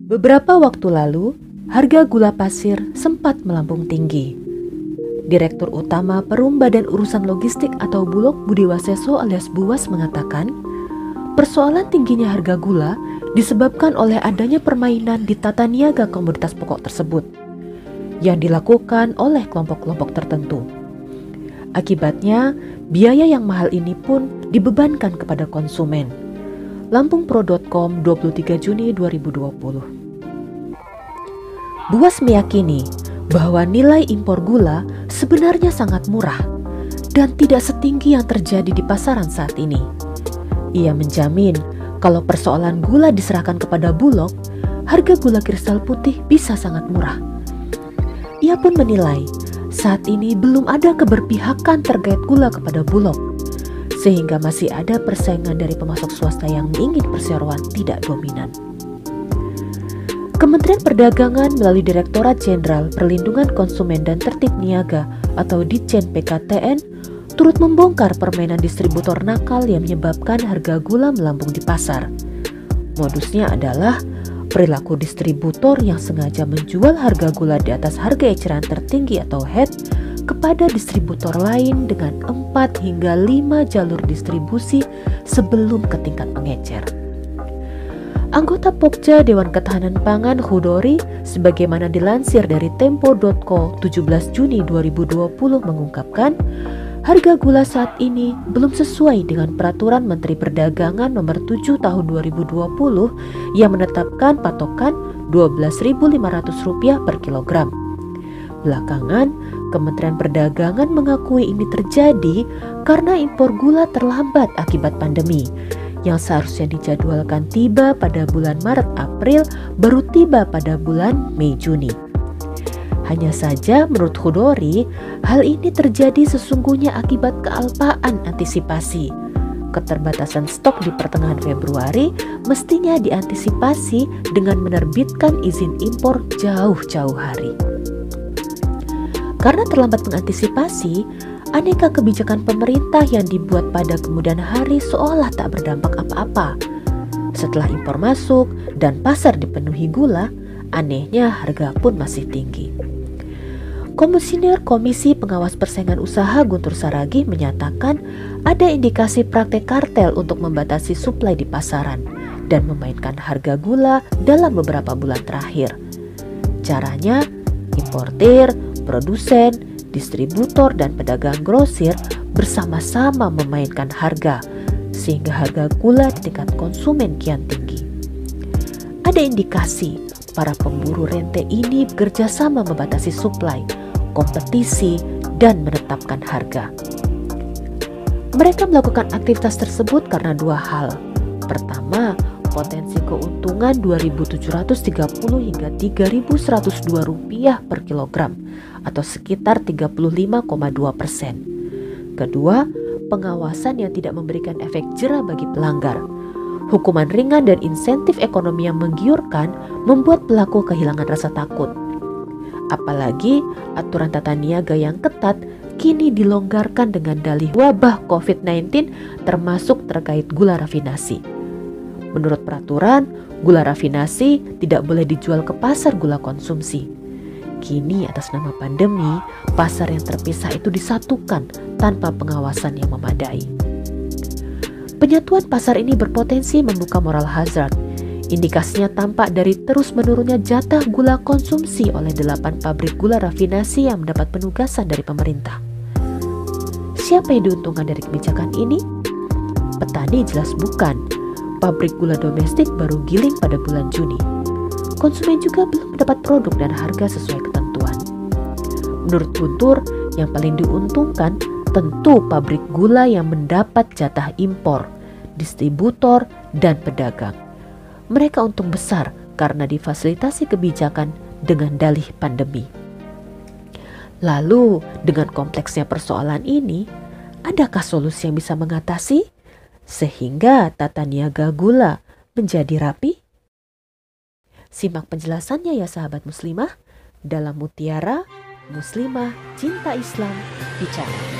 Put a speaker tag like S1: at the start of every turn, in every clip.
S1: Beberapa waktu lalu, harga gula pasir sempat melambung tinggi. Direktur Utama Perum Badan Urusan Logistik atau Bulog Budi Waseso alias Buwas mengatakan, persoalan tingginya harga gula disebabkan oleh adanya permainan di tata niaga komoditas pokok tersebut yang dilakukan oleh kelompok-kelompok tertentu. Akibatnya, biaya yang mahal ini pun dibebankan kepada konsumen. Lampungpro.com 23 Juni 2020. Buwas meyakini bahwa nilai impor gula sebenarnya sangat murah dan tidak setinggi yang terjadi di pasaran saat ini. Ia menjamin kalau persoalan gula diserahkan kepada Bulog, harga gula kristal putih bisa sangat murah. Ia pun menilai saat ini belum ada keberpihakan terkait gula kepada Bulog, sehingga masih ada persaingan dari pemasok swasta yang ingin perseroan tidak dominan. Kementerian Perdagangan melalui Direktorat Jenderal Perlindungan Konsumen dan Tertib Niaga atau Ditjen PKTN turut membongkar permainan distributor nakal yang menyebabkan harga gula melambung di pasar. Modusnya adalah perilaku distributor yang sengaja menjual harga gula di atas harga eceran tertinggi atau HET kepada distributor lain dengan 4 hingga 5 jalur distribusi sebelum ke tingkat pengecer. Anggota Pokja Dewan Ketahanan Pangan Hudori sebagaimana dilansir dari Tempo.co 17 Juni 2020 mengungkapkan, harga gula saat ini belum sesuai dengan Peraturan Menteri Perdagangan Nomor 7 Tahun 2020 yang menetapkan patokan Rp12.500 per kilogram. Belakangan, Kementerian Perdagangan mengakui ini terjadi karena impor gula terlambat akibat pandemi, yang seharusnya dijadwalkan tiba pada bulan Maret-April baru tiba pada bulan Mei-Juni. Hanya saja menurut Hudori, hal ini terjadi sesungguhnya akibat kealpaan antisipasi. Keterbatasan stok di pertengahan Februari mestinya diantisipasi dengan menerbitkan izin impor jauh-jauh hari. Karena terlambat mengantisipasi, aneka kebijakan pemerintah yang dibuat pada kemudian hari seolah tak berdampak apa-apa. Setelah impor masuk dan pasar dipenuhi gula, anehnya harga pun masih tinggi. Komisioner Komisi Pengawas Persaingan Usaha Guntur Saragih menyatakan ada indikasi praktek kartel untuk membatasi suplai di pasaran dan memainkan harga gula dalam beberapa bulan terakhir. Caranya, importir, produsen, distributor dan pedagang grosir bersama-sama memainkan harga sehingga harga gula di tingkat konsumen kian tinggi. Ada indikasi para pemburu rente ini bekerja sama membatasi suplai, kompetisi, dan menetapkan harga. Mereka melakukan aktivitas tersebut karena dua hal. Pertama, potensi keuntungan Rp2.730 hingga Rp3.102 per kilogram atau sekitar 35,2%. Kedua, pengawasan yang tidak memberikan efek jera bagi pelanggar. Hukuman ringan dan insentif ekonomi yang menggiurkan membuat pelaku kehilangan rasa takut. Apalagi aturan tata niaga yang ketat kini dilonggarkan dengan dalih wabah COVID-19 termasuk terkait gula rafinasi. Menurut peraturan, gula rafinasi tidak boleh dijual ke pasar gula konsumsi. Kini atas nama pandemi, pasar yang terpisah itu disatukan tanpa pengawasan yang memadai. Penyatuan pasar ini berpotensi membuka moral hazard. Indikasinya tampak dari terus menurunnya jatah gula konsumsi oleh 8 pabrik gula rafinasi yang mendapat penugasan dari pemerintah. Siapa yang diuntungkan dari kebijakan ini? Petani jelas bukan. Pabrik gula domestik baru giling pada bulan Juni. Konsumen juga belum mendapat produk dan harga sesuai ketentuan. Menurut Guntur, yang paling diuntungkan tentu pabrik gula yang mendapat jatah impor, distributor, dan pedagang. Mereka untung besar karena difasilitasi kebijakan dengan dalih pandemi. Lalu, dengan kompleksnya persoalan ini, adakah solusi yang bisa mengatasi sehingga tata niaga gula menjadi rapi? Simak penjelasannya ya sahabat muslimah dalam Mutiara Muslimah Cinta Islam Bicara.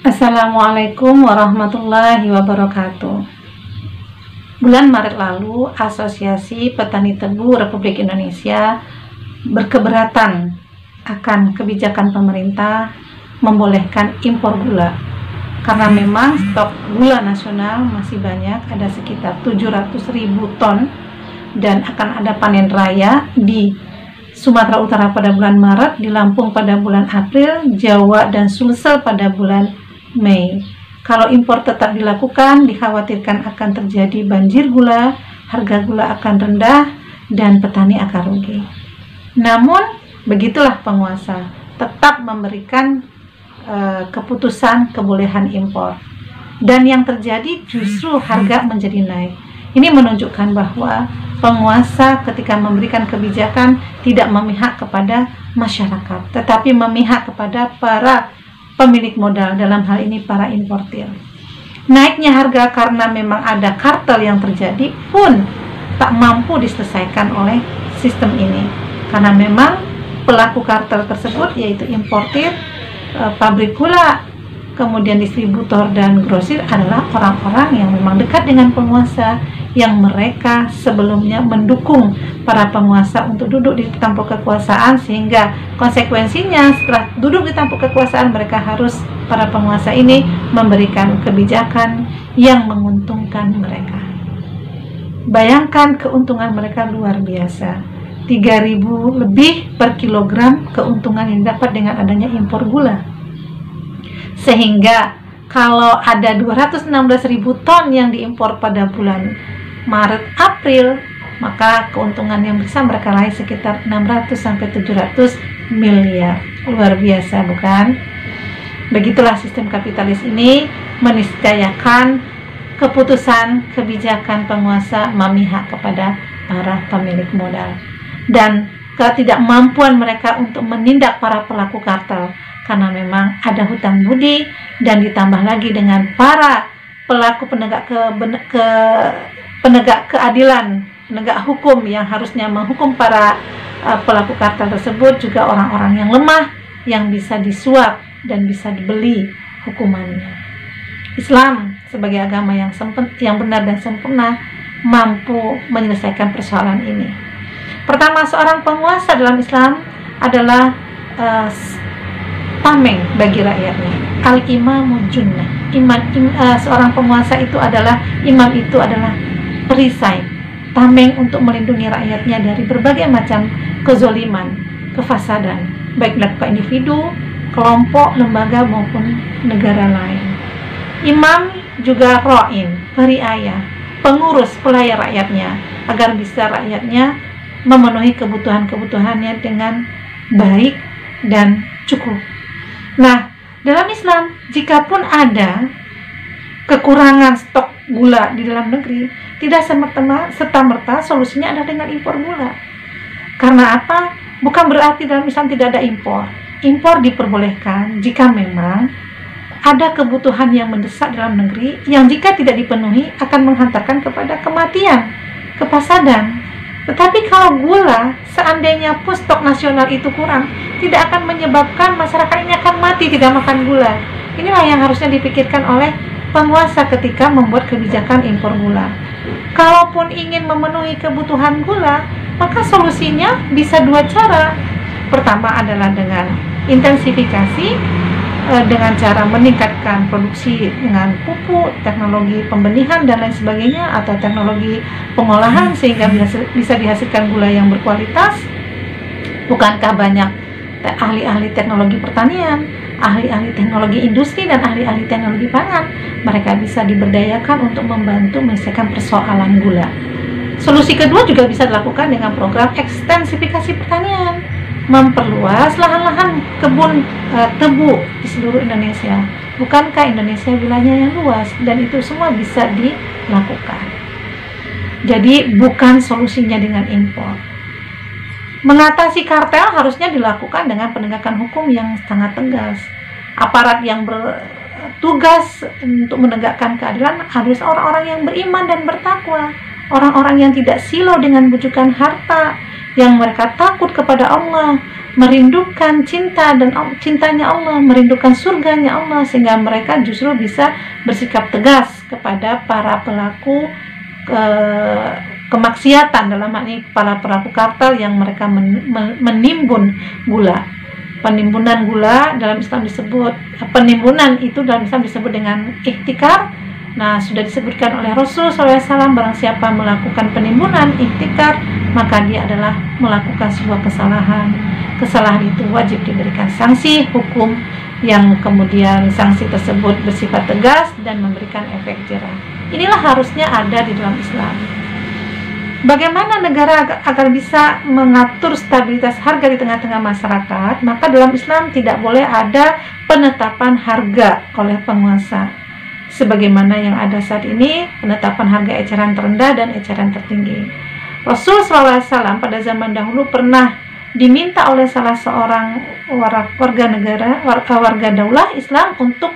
S2: Assalamualaikum warahmatullahi wabarakatuh. Bulan Maret lalu, Asosiasi Petani Tebu Republik Indonesia berkeberatan akan kebijakan pemerintah membolehkan impor gula. Karena memang stok gula nasional masih banyak, ada sekitar 700.000 ton, dan akan ada panen raya di Sumatera Utara pada bulan Maret, di Lampung pada bulan April, Jawa dan Sulsel pada bulan Mei. Kalau impor tetap dilakukan, dikhawatirkan akan terjadi banjir gula, harga gula akan rendah, dan petani akan rugi. Namun, begitulah penguasa, tetap memberikan keputusan kebolehan impor. Dan yang terjadi justru harga menjadi naik. Ini menunjukkan bahwa penguasa ketika memberikan kebijakan tidak memihak kepada masyarakat, tetapi memihak kepada para pemilik modal, dalam hal ini para importir. Naiknya harga karena memang ada kartel yang terjadi pun tak mampu diselesaikan oleh sistem ini, karena memang pelaku kartel tersebut yaitu importir, pabrik gula, kemudian distributor dan grosir adalah orang-orang yang memang dekat dengan penguasa, yang mereka sebelumnya mendukung para penguasa untuk duduk di tampuk kekuasaan, sehingga konsekuensinya setelah duduk di tampuk kekuasaan mereka harus, para penguasa ini, memberikan kebijakan yang menguntungkan mereka. Bayangkan keuntungan mereka luar biasa, 3.000 lebih per kilogram keuntungan yang dapat dengan adanya impor gula. Sehingga kalau ada 216.000 ton yang diimpor pada bulan Maret April, maka keuntungan yang bisa mereka raih sekitar 600 sampai 700 miliar. Luar biasa, bukan? Begitulah sistem kapitalis ini meniscayakan keputusan kebijakan penguasa memihak kepada para pemilik modal, dan ketidakmampuan mereka untuk menindak para pelaku kartel, karena memang ada hutang budi, dan ditambah lagi dengan para pelaku penegak keadilan, penegak hukum yang harusnya menghukum para pelaku kartel tersebut, juga orang-orang yang lemah yang bisa disuap dan bisa dibeli hukumannya. Islam sebagai agama yang benar dan sempurna mampu menyelesaikan persoalan ini. Pertama, seorang penguasa dalam Islam adalah tameng bagi rakyatnya. Al-imamu junnah. Seorang penguasa itu adalah, imam itu adalah perisai, tameng untuk melindungi rakyatnya dari berbagai macam kezoliman, kefasadan, baik dilakukan individu, kelompok, lembaga maupun negara lain. Imam juga ro'in, periaya, pengurus, pelayan rakyatnya, agar bisa rakyatnya memenuhi kebutuhan-kebutuhannya dengan baik dan cukup. Nah, dalam Islam, jikapun ada kekurangan stok gula di dalam negeri, tidak serta-merta solusinya adalah dengan impor gula. Karena apa? Bukan berarti dalam Islam tidak ada impor. Impor diperbolehkan jika memang ada kebutuhan yang mendesak dalam negeri, yang jika tidak dipenuhi akan menghantarkan kepada kematian, kepasadan. Tetapi kalau gula, seandainya pun stok nasional itu kurang, tidak akan menyebabkan masyarakat ini akan mati tidak makan gula. Inilah yang harusnya dipikirkan oleh penguasa ketika membuat kebijakan impor gula. Kalaupun ingin memenuhi kebutuhan gula, maka solusinya bisa dua cara. Pertama adalah dengan intensifikasi, dengan cara meningkatkan produksi dengan pupuk, teknologi pembenihan dan lain sebagainya, atau teknologi pengolahan sehingga bisa dihasilkan gula yang berkualitas. Bukankah banyak ahli-ahli teknologi pertanian, ahli-ahli teknologi industri, dan ahli-ahli teknologi pangan? Mereka bisa diberdayakan untuk membantu menyelesaikan persoalan gula. Solusi kedua juga bisa dilakukan dengan program ekstensifikasi pertanian, memperluas lahan-lahan kebun tebu di seluruh Indonesia. Bukankah Indonesia wilayahnya yang luas, dan itu semua bisa dilakukan. Jadi bukan solusinya dengan impor. Mengatasi kartel harusnya dilakukan dengan penegakan hukum yang sangat tegas. Aparat yang bertugas untuk menegakkan keadilan harus orang-orang yang beriman dan bertakwa, orang-orang yang tidak silau dengan bujukan harta, yang mereka takut kepada Allah, merindukan cinta dan cintanya Allah, merindukan surganya Allah, sehingga mereka justru bisa bersikap tegas kepada para pelaku kemaksiatan, dalam hal ini para pelaku kartel yang mereka menimbun gula. Penimbunan gula dalam Islam disebut, penimbunan itu dalam Islam disebut dengan ihtikar. Nah, sudah disebutkan oleh Rasul SAW, barang siapa melakukan penimbunan, ihtikar, maka dia adalah melakukan sebuah kesalahan. Kesalahan itu wajib diberikan sanksi hukum, yang kemudian sanksi tersebut bersifat tegas dan memberikan efek jerah. Inilah harusnya ada di dalam Islam. Bagaimana negara agar bisa mengatur stabilitas harga di tengah-tengah masyarakat? Maka dalam Islam tidak boleh ada penetapan harga oleh penguasa, sebagaimana yang ada saat ini, penetapan harga eceran terendah dan eceran tertinggi. Rasul SAW pada zaman dahulu pernah diminta oleh salah seorang warga daulah Islam untuk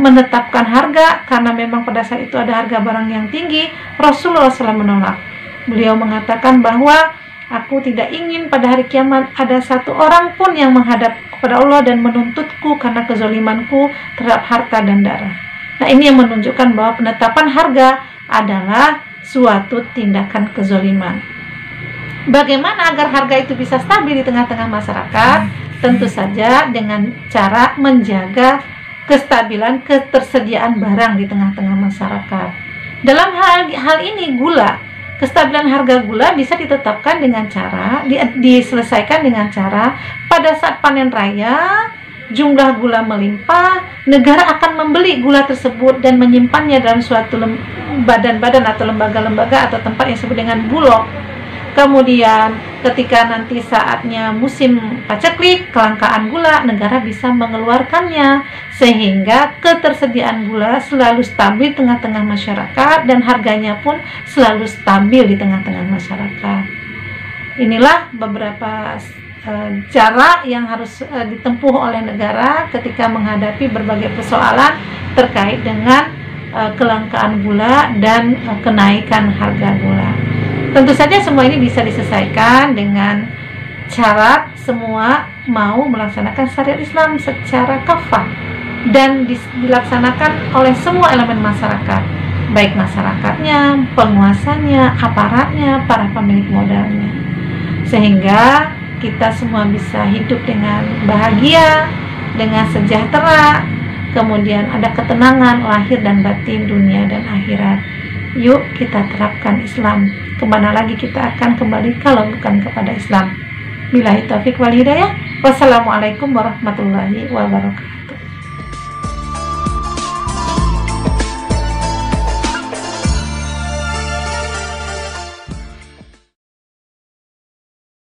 S2: menetapkan harga, karena memang pada saat itu ada harga barang yang tinggi. Rasulullah SAW menolak. Beliau mengatakan bahwa aku tidak ingin pada hari kiamat ada satu orang pun yang menghadap kepada Allah dan menuntutku karena kezalimanku terhadap harta dan darah. Nah, ini yang menunjukkan bahwa penetapan harga adalah suatu tindakan kezaliman. Bagaimana agar harga itu bisa stabil di tengah-tengah masyarakat? Tentu saja dengan cara menjaga kestabilan ketersediaan barang di tengah-tengah masyarakat. Dalam hal ini gula, kestabilan harga gula bisa ditetapkan dengan cara diselesaikan dengan cara pada saat panen raya jumlah gula melimpah, negara akan membeli gula tersebut dan menyimpannya dalam suatu badan-badan atau lembaga-lembaga atau tempat yang disebut dengan bulog. Kemudian ketika nanti saatnya musim paceklik, kelangkaan gula, negara bisa mengeluarkannya sehingga ketersediaan gula selalu stabil di tengah-tengah masyarakat dan harganya pun selalu stabil di tengah-tengah masyarakat. Inilah beberapa cara yang harus ditempuh oleh negara ketika menghadapi berbagai persoalan terkait dengan kelangkaan gula dan kenaikan harga gula. Tentu saja semua ini bisa diselesaikan dengan syarat semua mau melaksanakan syariat Islam secara kafah dan dilaksanakan oleh semua elemen masyarakat, baik masyarakatnya, penguasanya, aparatnya, para pemilik modalnya, sehingga kita semua bisa hidup dengan bahagia, dengan sejahtera, kemudian ada ketenangan lahir dan batin, dunia dan akhirat. Yuk kita terapkan Islam. Kemana lagi kita akan kembali kalau bukan kepada Islam? Billahi taufiq wal hidayah. Wassalamualaikum warahmatullahi wabarakatuh.